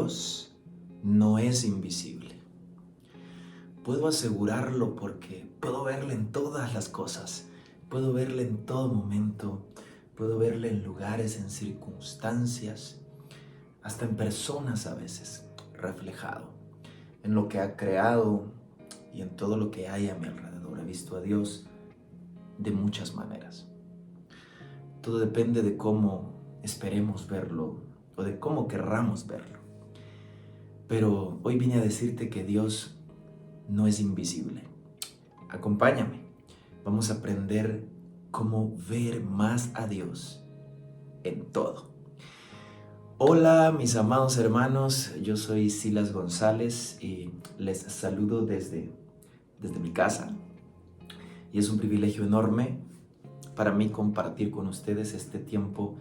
Dios no es invisible. Puedo asegurarlo porque puedo verle en todas las cosas. Puedo verle en todo momento. Puedo verle en lugares, en circunstancias, hasta en personas a veces, reflejado. En lo que ha creado y en todo lo que hay a mi alrededor. He visto a Dios de muchas maneras. Todo depende de cómo esperemos verlo o de cómo querramos verlo. Pero hoy vine a decirte que Dios no es invisible. Acompáñame. Vamos a aprender cómo ver más a Dios en todo. Hola mis amados hermanos, yo soy Silas González y les saludo desde mi casa. Y es un privilegio enorme para mí compartir con ustedes este tiempo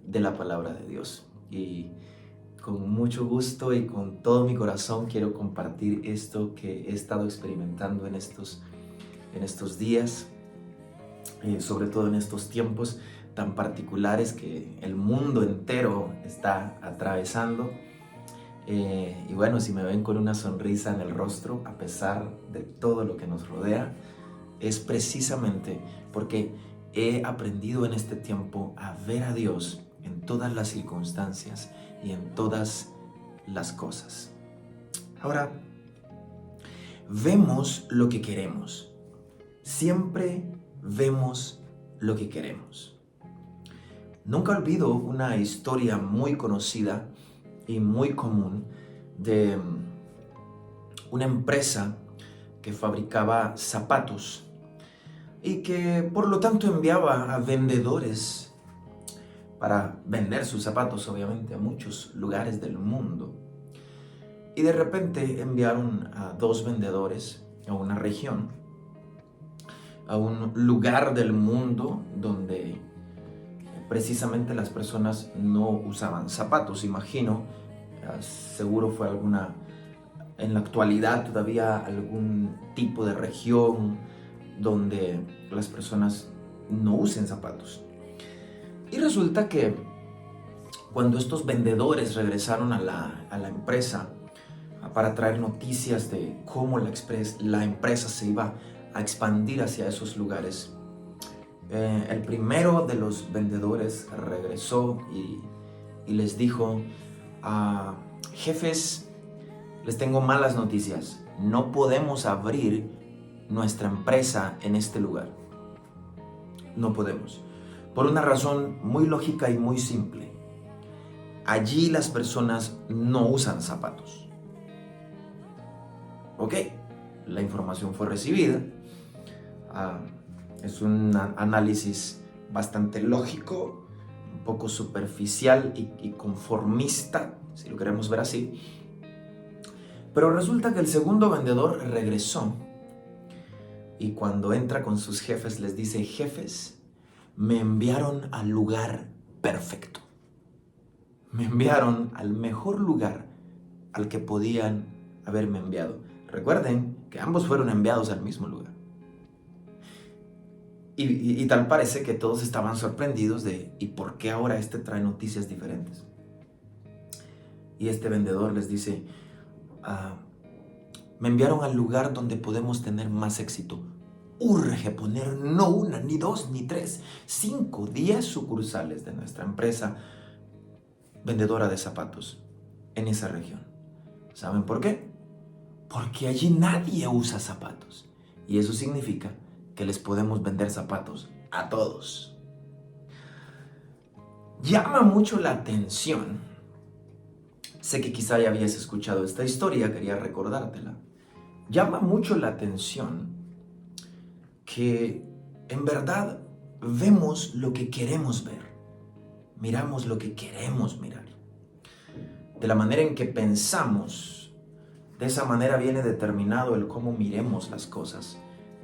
de la palabra de Dios. Y con mucho gusto y con todo mi corazón quiero compartir esto que he estado experimentando en estos días, sobre todo en estos tiempos tan particulares que el mundo entero está atravesando. Y bueno, si me ven con una sonrisa en el rostro, a pesar de todo lo que nos rodea, es precisamente porque he aprendido en este tiempo a ver a Dios en todas las circunstancias y en todas las cosas. Ahora, vemos lo que queremos. Siempre vemos lo que queremos. Nunca olvido una historia muy conocida y muy común de una empresa que fabricaba zapatos y que por lo tanto enviaba a vendedores para vender sus zapatos, obviamente, a muchos lugares del mundo. Y de repente enviaron a 2 vendedores a una región, a un lugar del mundo donde precisamente las personas no usaban zapatos. Imagino, seguro fue en la actualidad todavía algún tipo de región donde las personas no usen zapatos. Y resulta que cuando estos vendedores regresaron a la empresa para traer noticias de cómo la empresa se iba a expandir hacia esos lugares, el primero de los vendedores regresó y les dijo: jefes, les tengo malas noticias. No podemos abrir nuestra empresa en este lugar. No podemos. Por una razón muy lógica y muy simple. Allí las personas no usan zapatos. Ok, la información fue recibida. Es un análisis bastante lógico, un poco superficial y conformista, si lo queremos ver así. Pero resulta que el segundo vendedor regresó y cuando entra con sus jefes les dice: jefes, me enviaron al lugar perfecto. Me enviaron al mejor lugar al que podían haberme enviado. Recuerden que ambos fueron enviados al mismo lugar. Y tal parece que todos estaban sorprendidos de ¿y por qué ahora este trae noticias diferentes? Y este vendedor les dice: me enviaron al lugar donde podemos tener más éxito. Urge poner no 1, ni 2, ni 3, 5, 10 sucursales de nuestra empresa vendedora de zapatos en esa región. ¿Saben por qué? Porque allí nadie usa zapatos. Y eso significa que les podemos vender zapatos a todos. Llama mucho la atención. Sé que quizá ya habías escuchado esta historia, quería recordártela. Llama mucho la atención que en verdad vemos lo que queremos ver. Miramos lo que queremos mirar. De la manera en que pensamos, de esa manera viene determinado el cómo miremos las cosas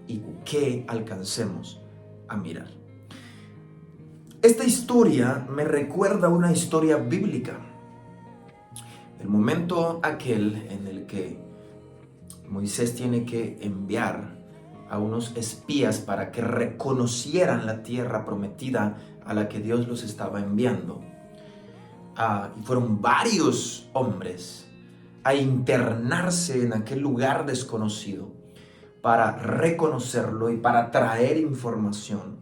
y qué alcancemos a mirar. Esta historia me recuerda una historia bíblica. El momento aquel en el que Moisés tiene que enviar a unos espías para que reconocieran la tierra prometida a la que Dios los estaba enviando. y fueron varios hombres a internarse en aquel lugar desconocido para reconocerlo y para traer información.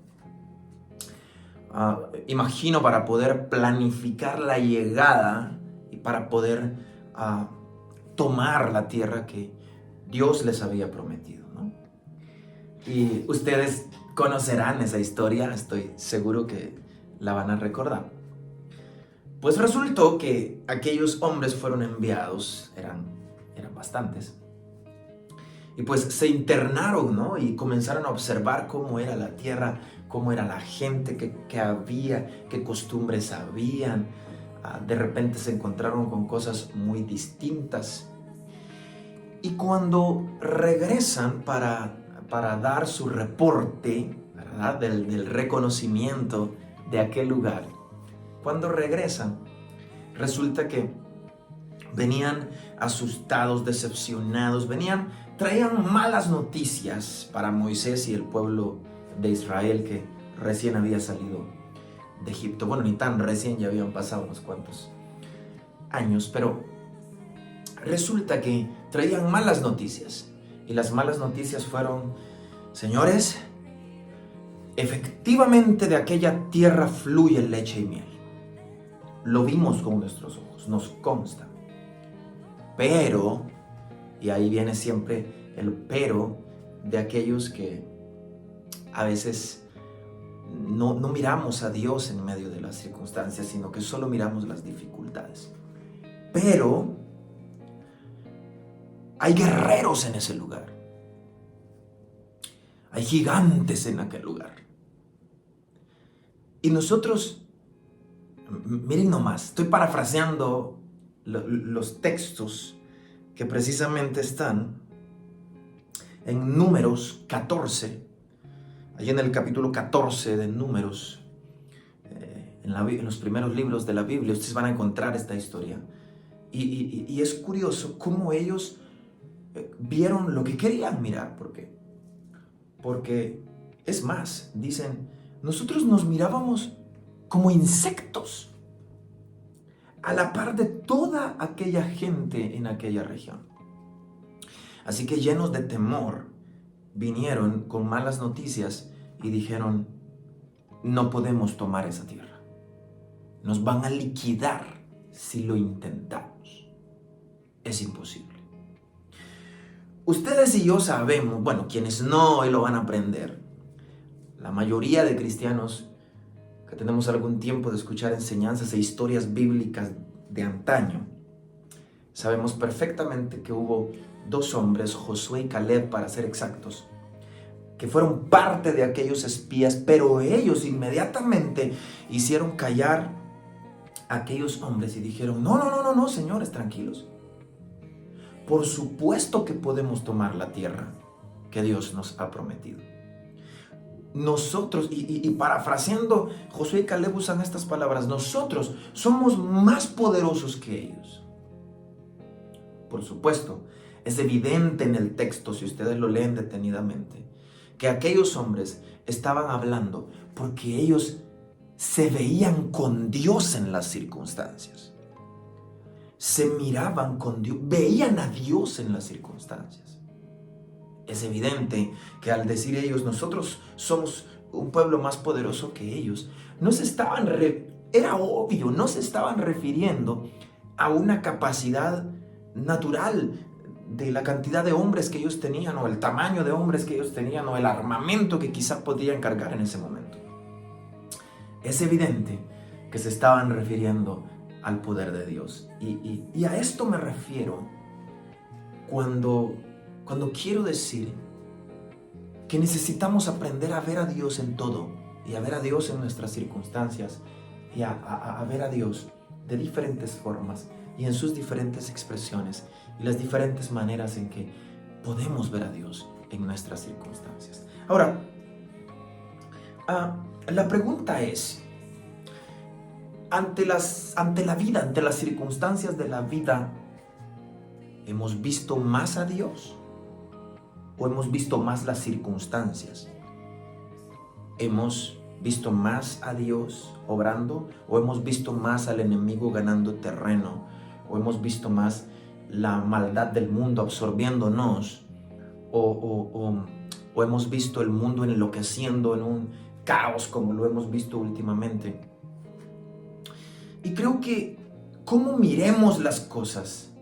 Imagino para poder planificar la llegada y para poder tomar la tierra que Dios les había prometido, ¿no? Y ustedes conocerán esa historia, estoy seguro que la van a recordar. Pues resultó que aquellos hombres fueron enviados, eran bastantes, y pues se internaron, ¿no? Y comenzaron a observar cómo era la tierra, cómo era la gente, qué había, qué costumbres habían. De repente se encontraron con cosas muy distintas. Y cuando regresan para dar su reporte, ¿verdad? Del reconocimiento de aquel lugar, cuando regresan, resulta que venían asustados, decepcionados, traían malas noticias para Moisés y el pueblo de Israel que recién había salido de Egipto. Bueno, ni tan recién, ya habían pasado unos cuantos años, pero resulta que traían malas noticias. Y las malas noticias fueron: señores, efectivamente de aquella tierra fluye leche y miel. Lo vimos con nuestros ojos, nos consta. Pero, y ahí viene siempre el pero de aquellos que a veces no miramos a Dios en medio de las circunstancias, sino que solo miramos las dificultades. Pero hay guerreros en ese lugar. Hay gigantes en aquel lugar. Y nosotros, miren nomás, estoy parafraseando los textos que precisamente están en Números 14, allí en el capítulo 14 de Números, en los primeros libros de la Biblia, ustedes van a encontrar esta historia. Y es curioso cómo ellos vieron lo que querían mirar. ¿Por qué? Porque, es más, dicen, nosotros nos mirábamos como insectos a la par de toda aquella gente en aquella región. Así que llenos de temor, vinieron con malas noticias y dijeron: no podemos tomar esa tierra. Nos van a liquidar si lo intentamos. Es imposible. Ustedes y yo sabemos, bueno, quienes no hoy lo van a aprender, la mayoría de cristianos que tenemos algún tiempo de escuchar enseñanzas e historias bíblicas de antaño, sabemos perfectamente que hubo dos hombres, Josué y Caleb para ser exactos, que fueron parte de aquellos espías, pero ellos inmediatamente hicieron callar a aquellos hombres y dijeron: no, señores, tranquilos. Por supuesto que podemos tomar la tierra que Dios nos ha prometido. Nosotros, y parafraseando, Josué y Caleb usan estas palabras: nosotros somos más poderosos que ellos. Por supuesto, es evidente en el texto, si ustedes lo leen detenidamente, que aquellos hombres estaban hablando porque ellos se veían con Dios en las circunstancias. Se miraban con Dios, veían a Dios en las circunstancias. Es evidente que al decir ellos, nosotros somos un pueblo más poderoso que ellos, era obvio, no se estaban refiriendo a una capacidad natural de la cantidad de hombres que ellos tenían, o el tamaño de hombres que ellos tenían, o el armamento que quizá podían cargar en ese momento. Es evidente que se estaban refiriendo al poder de Dios. Y a esto me refiero cuando quiero decir que necesitamos aprender a ver a Dios en todo, y a ver a Dios en nuestras circunstancias, y a ver a Dios de diferentes formas y en sus diferentes expresiones y las diferentes maneras en que podemos ver a Dios en nuestras circunstancias. Ahora, la pregunta es: ante la vida, ante las circunstancias de la vida, ¿hemos visto más a Dios o hemos visto más las circunstancias? ¿Hemos visto más a Dios obrando, o hemos visto más al enemigo ganando terreno, o hemos visto más la maldad del mundo absorbiéndonos, o hemos visto el mundo enloqueciendo en un caos como lo hemos visto últimamente. Y creo que cómo miremos las cosas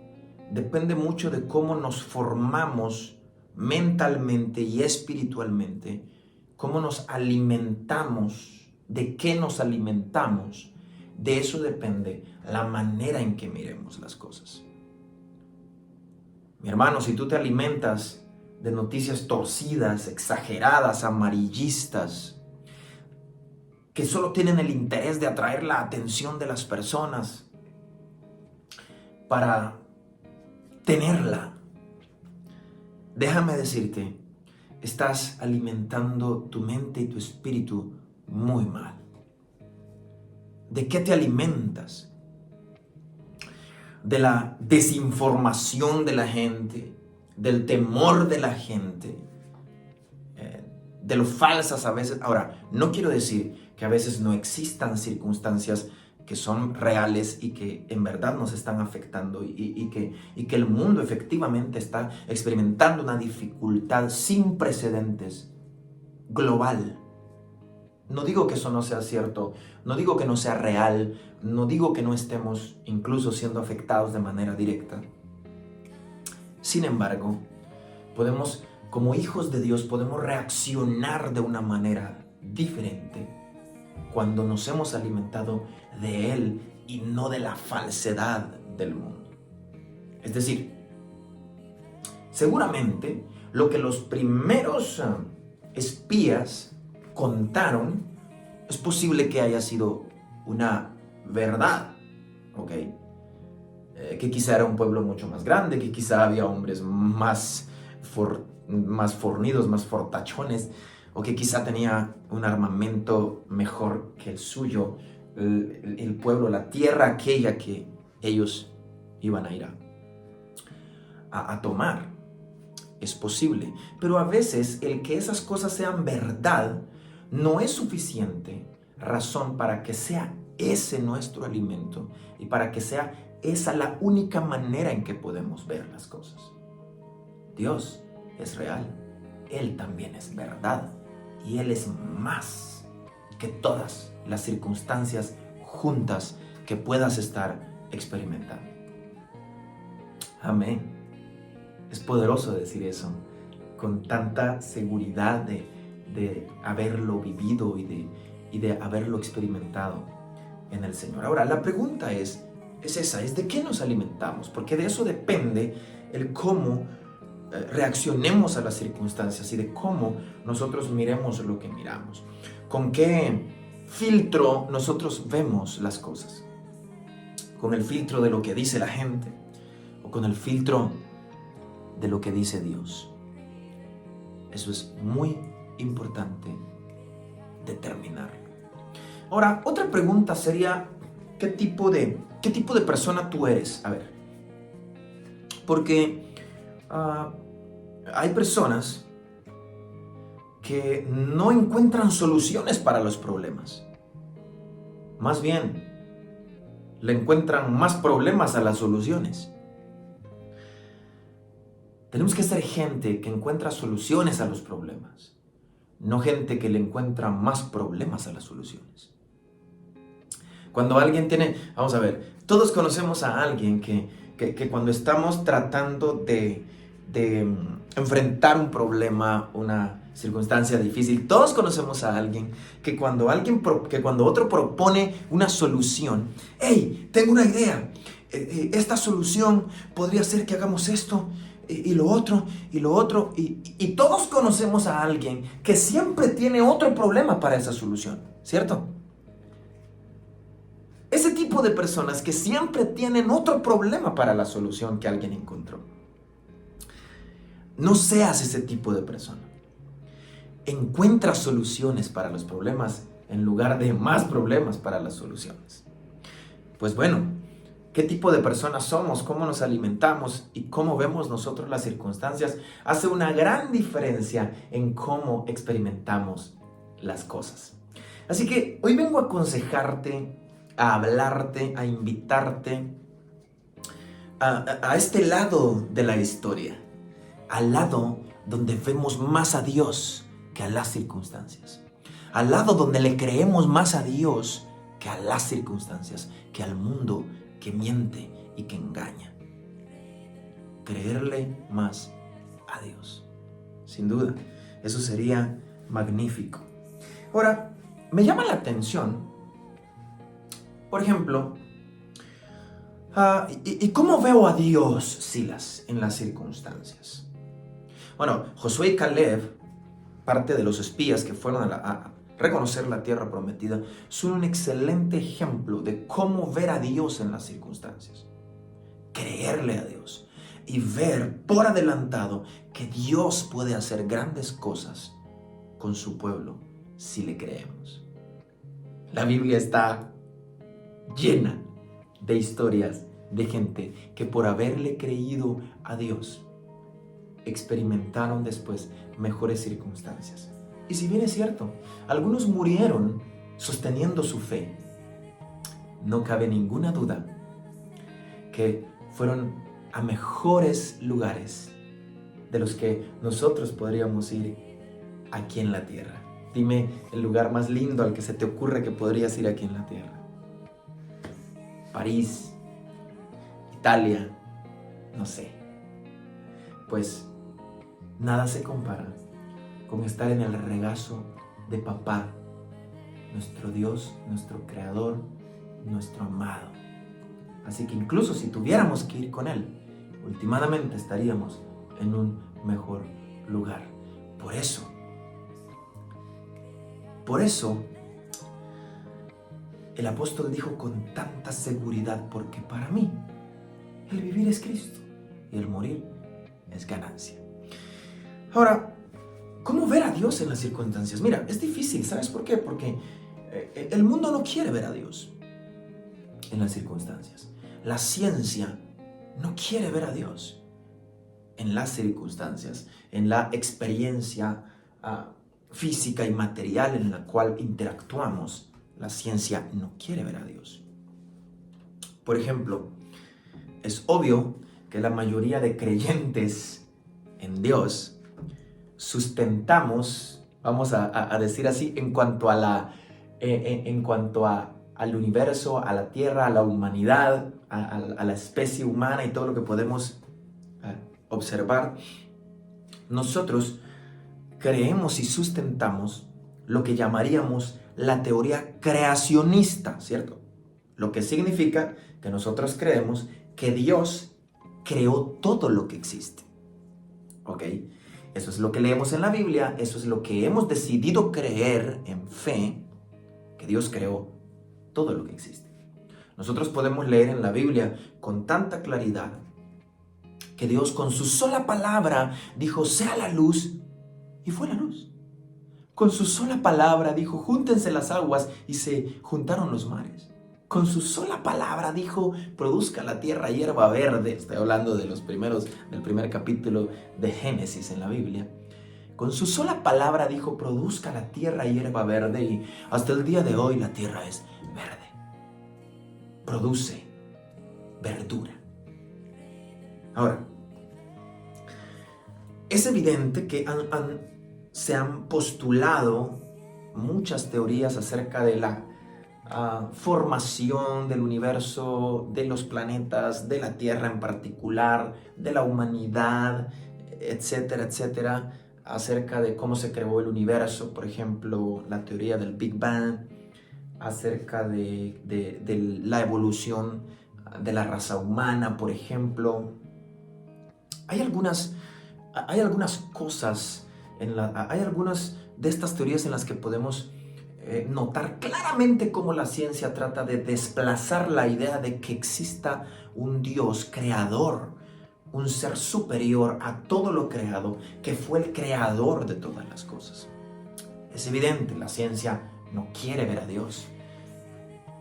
depende mucho de cómo nos formamos mentalmente y espiritualmente, cómo nos alimentamos, de qué nos alimentamos. De eso depende la manera en que miremos las cosas. Mi hermano, si tú te alimentas de noticias torcidas, exageradas, amarillistas, que solo tienen el interés de atraer la atención de las personas para tenerla, déjame decirte, estás alimentando tu mente y tu espíritu muy mal. ¿De qué te alimentas? De la desinformación de la gente, del temor de la gente, de lo falsas a veces. Ahora, no quiero decir que a veces no existan circunstancias que son reales y que en verdad nos están afectando y que el mundo efectivamente está experimentando una dificultad sin precedentes, global. No digo que eso no sea cierto, no digo que no sea real, no digo que no estemos incluso siendo afectados de manera directa. Sin embargo, podemos, como hijos de Dios, podemos reaccionar de una manera diferente cuando nos hemos alimentado de Él y no de la falsedad del mundo. Es decir, seguramente lo que los primeros espías contaron, es posible que haya sido una verdad, ¿ok? Que quizá era un pueblo mucho más grande, que quizá había hombres más fornidos, más fortachones, o que quizá tenía un armamento mejor que el suyo, el pueblo, la tierra aquella que ellos iban a ir a tomar. Es posible, pero a veces el que esas cosas sean verdad no es suficiente razón para que sea ese nuestro alimento y para que sea esa la única manera en que podemos ver las cosas. Dios es real, Él también es verdad y Él es más que todas las circunstancias juntas que puedas estar experimentando. Amén. Es poderoso decir eso con tanta seguridad de haberlo vivido y de haberlo experimentado en el Señor. Ahora, la pregunta es ¿de qué nos alimentamos? Porque de eso depende el cómo reaccionemos a las circunstancias y de cómo nosotros miremos lo que miramos. ¿Con qué filtro nosotros vemos las cosas? ¿Con el filtro de lo que dice la gente? ¿O con el filtro de lo que dice Dios? Eso es muy importante determinarlo. Ahora, otra pregunta sería, ¿qué tipo de persona tú eres? A ver, porque hay personas que no encuentran soluciones para los problemas. Más bien, le encuentran más problemas a las soluciones. Tenemos que ser gente que encuentra soluciones a los problemas, no gente que le encuentra más problemas a las soluciones. Cuando alguien vamos a ver, todos conocemos a alguien que cuando estamos tratando de enfrentar un problema, una circunstancia difícil, todos conocemos a alguien que cuando otro propone una solución, hey, tengo una idea, esta solución podría ser que hagamos esto, y lo otro, y todos conocemos a alguien que siempre tiene otro problema para esa solución, ¿cierto? Ese tipo de personas que siempre tienen otro problema para la solución que alguien encontró. No seas ese tipo de persona. Encuentra soluciones para los problemas en lugar de más problemas para las soluciones. Pues bueno, ¿qué tipo de personas somos? ¿Cómo nos alimentamos? ¿Y cómo vemos nosotros las circunstancias? Hace una gran diferencia en cómo experimentamos las cosas. Así que hoy vengo a aconsejarte, a hablarte, a invitarte a este lado de la historia, al lado donde vemos más a Dios que a las circunstancias, al lado donde le creemos más a Dios que a las circunstancias, que al mundo que miente y que engaña. Creerle más a Dios. Sin duda, eso sería magnífico. Ahora, me llama la atención, por ejemplo, ¿y cómo veo a Dios, Silas, en las circunstancias? Bueno, Josué y Caleb, parte de los espías que fueron a reconocer la tierra prometida, son un excelente ejemplo de cómo ver a Dios en las circunstancias. Creerle a Dios y ver por adelantado que Dios puede hacer grandes cosas con su pueblo si le creemos. La Biblia está llena de historias de gente que por haberle creído a Dios experimentaron después mejores circunstancias. Y si bien es cierto, algunos murieron sosteniendo su fe, no cabe ninguna duda que fueron a mejores lugares de los que nosotros podríamos ir aquí en la tierra. Dime el lugar más lindo al que se te ocurre que podrías ir aquí en la tierra. París, Italia, no sé. Pues nada se compara con estar en el regazo de papá, nuestro Dios, nuestro Creador, nuestro amado. Así que incluso si tuviéramos que ir con Él, últimamente estaríamos en un mejor lugar. Por eso, el apóstol dijo con tanta seguridad, porque para mí, el vivir es Cristo y el morir es ganancia. Ahora, ¿cómo ver a Dios en las circunstancias? Mira, es difícil, ¿sabes por qué? Porque el mundo no quiere ver a Dios en las circunstancias. La ciencia no quiere ver a Dios en las circunstancias, en la experiencia física y material en la cual interactuamos. La ciencia no quiere ver a Dios. Por ejemplo, es obvio que la mayoría de creyentes en Dios sustentamos, vamos a decir así, en cuanto al universo, a la tierra, a la humanidad, a la especie humana y todo lo que podemos observar, nosotros creemos y sustentamos lo que llamaríamos la teoría creacionista, ¿cierto? Lo que significa que nosotros creemos que Dios creó todo lo que existe. ¿Ok? Eso es lo que leemos en la Biblia, eso es lo que hemos decidido creer en fe, que Dios creó todo lo que existe. Nosotros podemos leer en la Biblia con tanta claridad que Dios con su sola palabra dijo, sea la luz, y fue la luz. Con su sola palabra dijo, júntense las aguas, y se juntaron los mares. Con su sola palabra dijo, produzca la tierra hierba verde. Estoy hablando del primer capítulo de Génesis en la Biblia. Con su sola palabra dijo, produzca la tierra hierba verde, y hasta el día de hoy la tierra es verde. Produce verdura. Ahora, es evidente que se han postulado muchas teorías acerca de la formación del universo, de los planetas, de la Tierra en particular, de la humanidad, etcétera, etcétera, acerca de cómo se creó el universo, por ejemplo, la teoría del Big Bang, acerca de la evolución de la raza humana, por ejemplo. Hay algunas cosas, hay algunas de estas teorías en las que podemos notar claramente cómo la ciencia trata de desplazar la idea de que exista un Dios creador, un ser superior a todo lo creado, que fue el creador de todas las cosas. Es evidente, la ciencia no quiere ver a Dios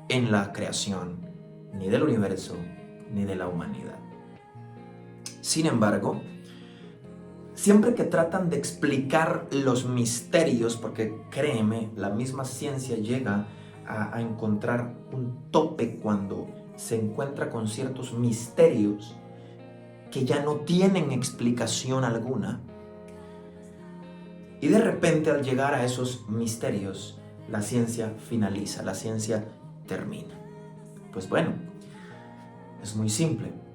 en la creación, ni del universo, ni de la humanidad. Sin embargo, siempre que tratan de explicar los misterios, porque créeme, la misma ciencia llega a encontrar un tope cuando se encuentra con ciertos misterios que ya no tienen explicación alguna. Y de repente, al llegar a esos misterios, la ciencia finaliza, la ciencia termina. Pues bueno, es muy simple.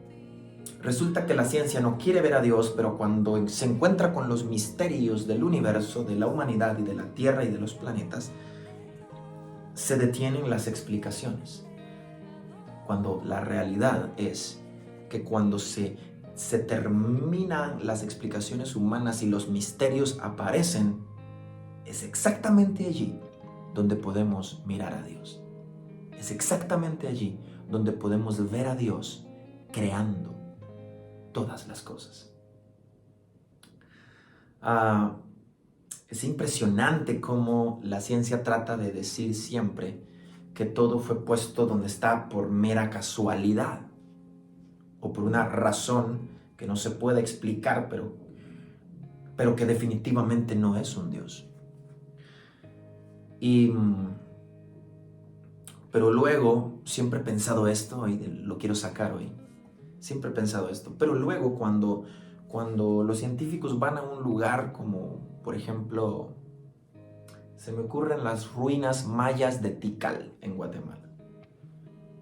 Resulta que la ciencia no quiere ver a Dios, pero cuando se encuentra con los misterios del universo, de la humanidad y de la Tierra y de los planetas, se detienen las explicaciones. Cuando la realidad es que cuando se terminan las explicaciones humanas y los misterios aparecen, es exactamente allí donde podemos mirar a Dios. Es exactamente allí donde podemos ver a Dios creando todas las cosas. Es impresionante cómo la ciencia trata de decir siempre que todo fue puesto donde está por mera casualidad o por una razón que no se puede explicar, pero que definitivamente no es un Dios. Pero luego, siempre he pensado esto y lo quiero sacar hoy. Siempre he pensado esto. Pero luego cuando los científicos van a un lugar como, por ejemplo, se me ocurren las ruinas mayas de Tikal en Guatemala.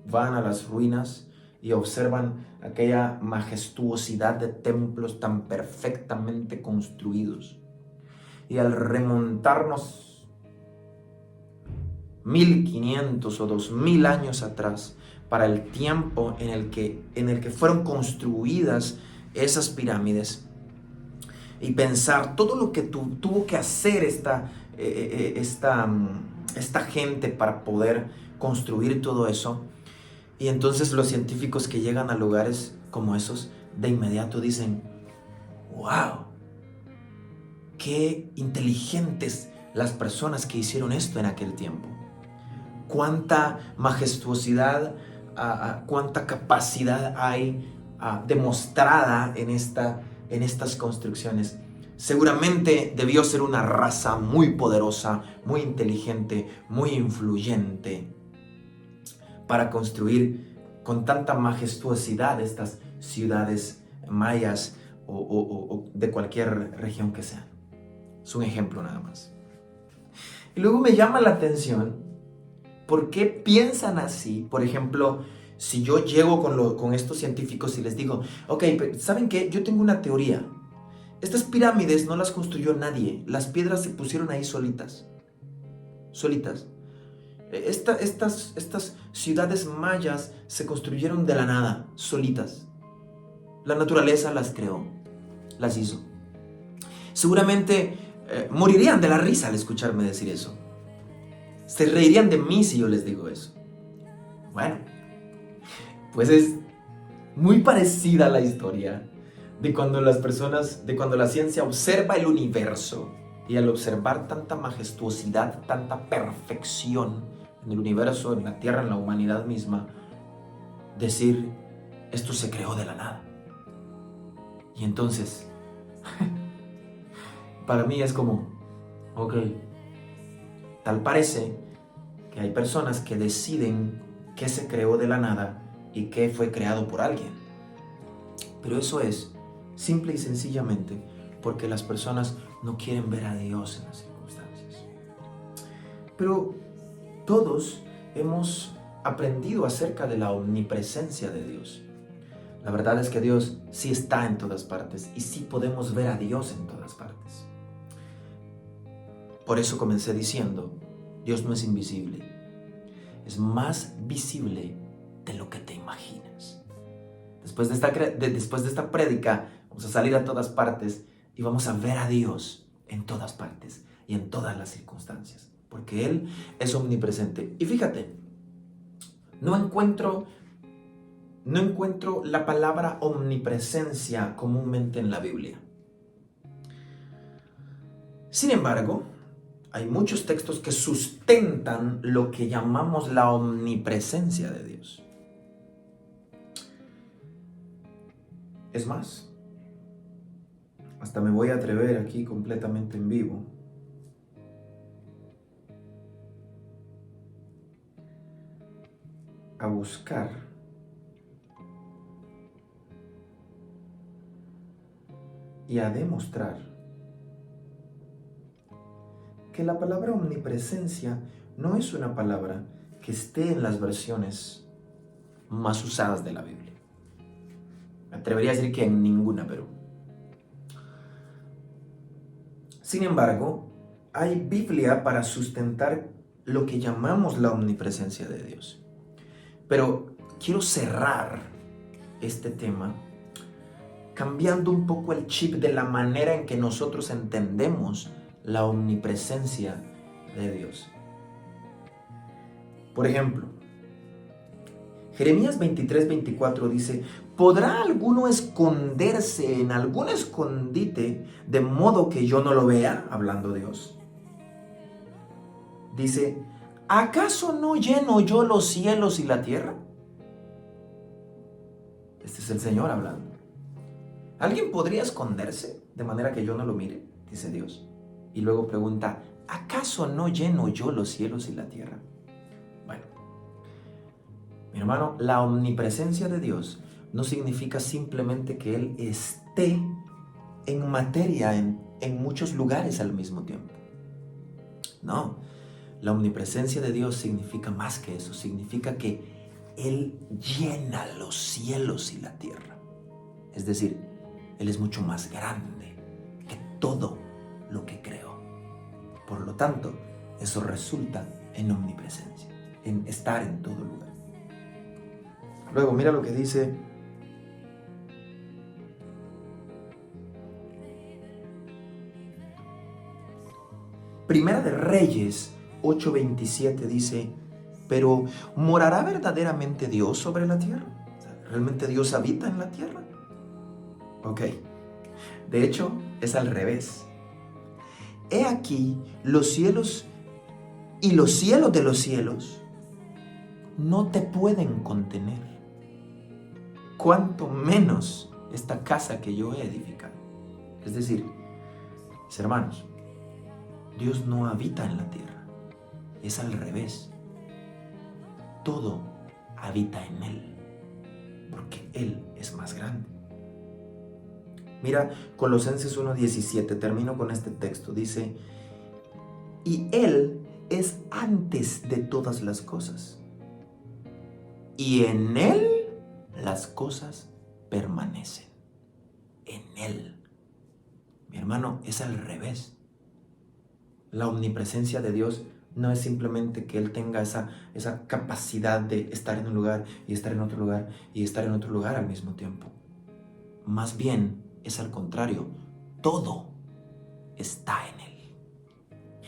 Van a las ruinas y observan aquella majestuosidad de templos tan perfectamente construidos. Y al remontarnos 1500 o 2000 años atrás, para el tiempo en el que fueron construidas esas pirámides, y pensar todo lo que tuvo que hacer esta gente para poder construir todo eso. Y entonces los científicos que llegan a lugares como esos, de inmediato dicen: ¡wow! ¡Qué inteligentes las personas que hicieron esto en aquel tiempo! ¡Cuánta majestuosidad, cuánta capacidad hay demostrada en estas construcciones! Seguramente debió ser una raza muy poderosa, muy inteligente, muy influyente para construir con tanta majestuosidad estas ciudades mayas o de cualquier región que sean. Es un ejemplo nada más. Y luego me llama la atención por qué piensan así. Por ejemplo, si yo llego con estos científicos y les digo: ok, ¿saben qué? Yo tengo una teoría. Estas pirámides no las construyó nadie. Las piedras se pusieron ahí solitas. Solitas. Estas ciudades mayas se construyeron de la nada, solitas. La naturaleza las creó, las hizo. Seguramente morirían de la risa al escucharme decir eso. Se reirían de mí si yo les digo eso. Bueno, pues es muy parecida la historia de cuando la ciencia observa el universo, y al observar tanta majestuosidad, tanta perfección en el universo, en la Tierra, en la humanidad misma, decir: esto se creó de la nada. Y entonces, para mí es como, ok, tal parece que hay personas que deciden qué se creó de la nada y qué fue creado por alguien. Pero eso es simple y sencillamente porque las personas no quieren ver a Dios en las circunstancias. Pero todos hemos aprendido acerca de la omnipresencia de Dios. La verdad es que Dios sí está en todas partes y sí podemos ver a Dios en todas partes. Por eso comencé diciendo: Dios no es invisible, es más visible de lo que te imaginas. Después de esta prédica vamos a salir a todas partes y vamos a ver a Dios en todas partes y en todas las circunstancias, porque Él es omnipresente. Y fíjate, no encuentro la palabra omnipresencia comúnmente en la Biblia. Sin embargo, hay muchos textos que sustentan lo que llamamos la omnipresencia de Dios. Es más, hasta me voy a atrever aquí completamente en vivo, a buscar y a demostrar que la palabra omnipresencia no es una palabra que esté en las versiones más usadas de la Biblia. Me atrevería a decir que en ninguna, pero... Sin embargo, hay Biblia para sustentar lo que llamamos la omnipresencia de Dios. Pero quiero cerrar este tema cambiando un poco el chip de la manera en que nosotros entendemos la omnipresencia de Dios. Por ejemplo, Jeremías 23:24 dice: ¿podrá alguno esconderse en algún escondite de modo que yo no lo vea? Hablando Dios. Dice: ¿acaso no lleno yo los cielos y la tierra? Este es el Señor hablando. ¿Alguien podría esconderse de manera que yo no lo mire? Dice Dios. Y luego pregunta: ¿acaso no lleno yo los cielos y la tierra? Bueno, mi hermano, la omnipresencia de Dios no significa simplemente que Él esté en materia en muchos lugares al mismo tiempo. No, la omnipresencia de Dios significa más que eso. Significa que Él llena los cielos y la tierra. Es decir, Él es mucho más grande que todo lo que creó. Por lo tanto, eso resulta en omnipresencia, en estar en todo lugar. Luego, mira lo que dice Primera de Reyes 8:27, dice: pero ¿morará verdaderamente Dios sobre la tierra? ¿Realmente Dios habita en la tierra? Ok, de hecho es al revés. He aquí los cielos y los cielos de los cielos no te pueden contener, cuanto menos esta casa que yo he edificado. Es decir, mis hermanos, Dios no habita en la tierra, es al revés. Todo habita en Él, porque Él es más grande. Mira Colosenses 1:17, termino con este texto, dice: y Él es antes de todas las cosas, y en Él las cosas permanecen. En Él. Mi hermano, es al revés. La omnipresencia de Dios no es simplemente que Él tenga esa capacidad de estar en un lugar y estar en otro lugar y estar en otro lugar al mismo tiempo. Más bien es al contrario, todo está en Él.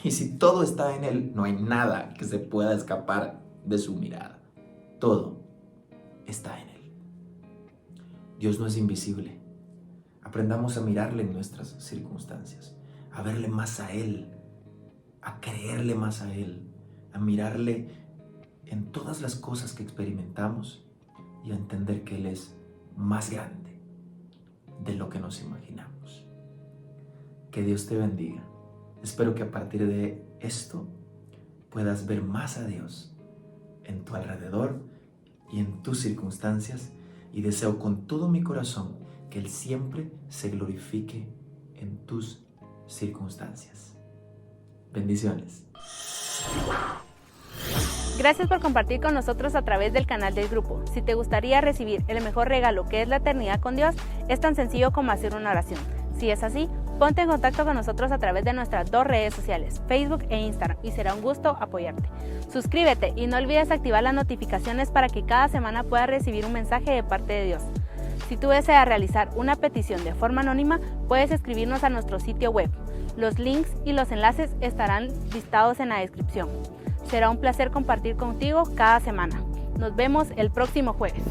Y si todo está en Él, no hay nada que se pueda escapar de su mirada. Todo está en Él. Dios no es invisible. Aprendamos a mirarle en nuestras circunstancias, a verle más a Él, a creerle más a Él, a mirarle en todas las cosas que experimentamos y a entender que Él es más grande de lo que nos imaginamos. Que Dios te bendiga. Espero que a partir de esto puedas ver más a Dios en tu alrededor y en tus circunstancias, y deseo con todo mi corazón que Él siempre se glorifique en tus circunstancias. Bendiciones. Gracias por compartir con nosotros a través del canal del grupo. Si te gustaría recibir el mejor regalo, que es la eternidad con Dios, es tan sencillo como hacer una oración. Si es así, ponte en contacto con nosotros a través de nuestras 2 redes sociales, Facebook e Instagram, y será un gusto apoyarte. Suscríbete y no olvides activar las notificaciones para que cada semana puedas recibir un mensaje de parte de Dios. Si tú deseas realizar una petición de forma anónima, puedes escribirnos a nuestro sitio web. Los links y los enlaces estarán listados en la descripción. Será un placer compartir contigo cada semana. Nos vemos el próximo jueves.